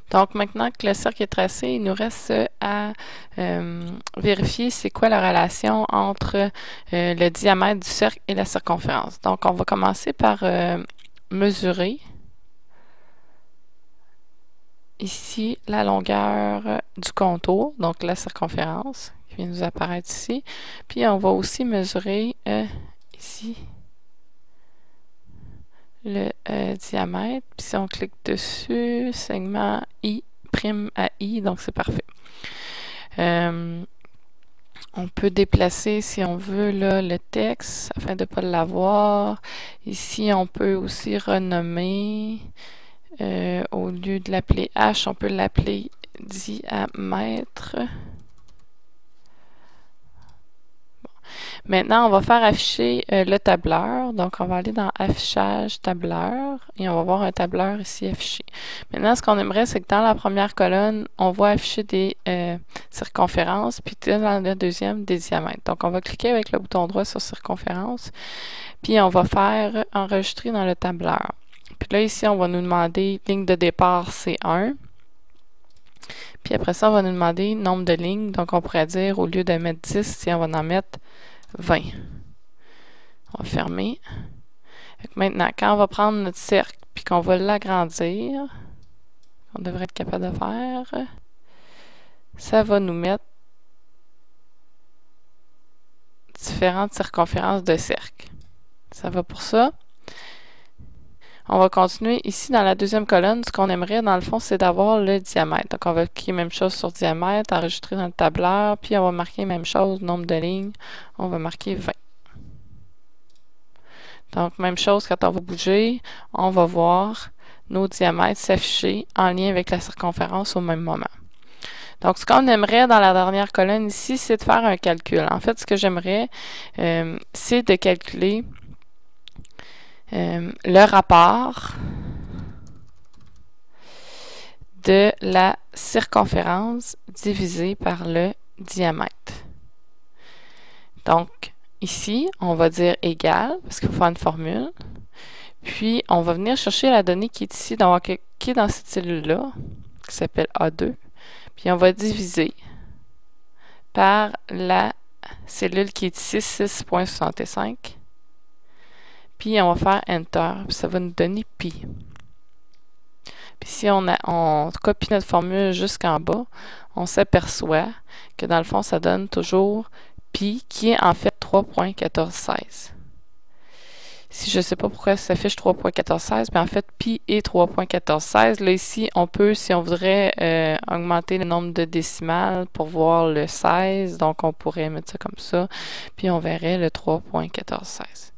Donc, maintenant que le cercle est tracé, il nous reste à vérifier c'est quoi la relation entre le diamètre du cercle et la circonférence. Donc, on va commencer par mesurer ici la longueur du contour, donc la circonférence qui vient nous apparaître ici. Puis, on va aussi mesurer ici le diamètre. Puis si on clique dessus, segment I' à I, donc c'est parfait. On peut déplacer, si on veut, là, le texte afin de ne pas l'avoir. Ici, on peut aussi renommer, au lieu de l'appeler H, on peut l'appeler diamètre. Maintenant, on va faire afficher le tableur. Donc, on va aller dans Affichage, Tableur, et on va voir un tableur ici affiché. Maintenant, ce qu'on aimerait, c'est que dans la première colonne, on voit afficher des circonférences, puis dans la deuxième, des diamètres. Donc, on va cliquer avec le bouton droit sur Circonférence, puis on va faire Enregistrer dans le tableur. Puis là, ici, on va nous demander ligne de départ, c'est 1. Puis après ça, on va nous demander nombre de lignes. Donc, on pourrait dire, au lieu de mettre 10, si on va en mettre 20. On va fermer. Maintenant, quand on va prendre notre cercle puis qu'on va l'agrandir, on devrait être capable de faire, ça va nous mettre différentes circonférences de cercle. Ça va pour ça. On va continuer ici dans la deuxième colonne. Ce qu'on aimerait, dans le fond, c'est d'avoir le diamètre. Donc, on va cliquer même chose sur diamètre, enregistrer dans le tableur, puis on va marquer même chose, nombre de lignes. On va marquer 20. Donc, même chose, quand on va bouger, on va voir nos diamètres s'afficher en lien avec la circonférence au même moment. Donc, ce qu'on aimerait dans la dernière colonne ici, c'est de faire un calcul. En fait, ce que j'aimerais, c'est de calculer le rapport de la circonférence divisé par le diamètre. Donc, ici, on va dire égal, parce qu'il faut faire une formule. Puis, on va venir chercher la donnée qui est ici, qui est dans cette cellule-là, qui s'appelle A2. Puis, on va diviser par la cellule qui est ici, 6.65. Puis, on va faire Enter, puis ça va nous donner pi. Puis, si on copie notre formule jusqu'en bas, on s'aperçoit que dans le fond, ça donne toujours pi, qui est en fait 3.1416. Si je ne sais pas pourquoi ça s'affiche 3.1416, mais en fait, pi est 3.1416. Là, ici, on peut, si on voudrait augmenter le nombre de décimales pour voir le 16, donc on pourrait mettre ça comme ça, puis on verrait le 3.1416.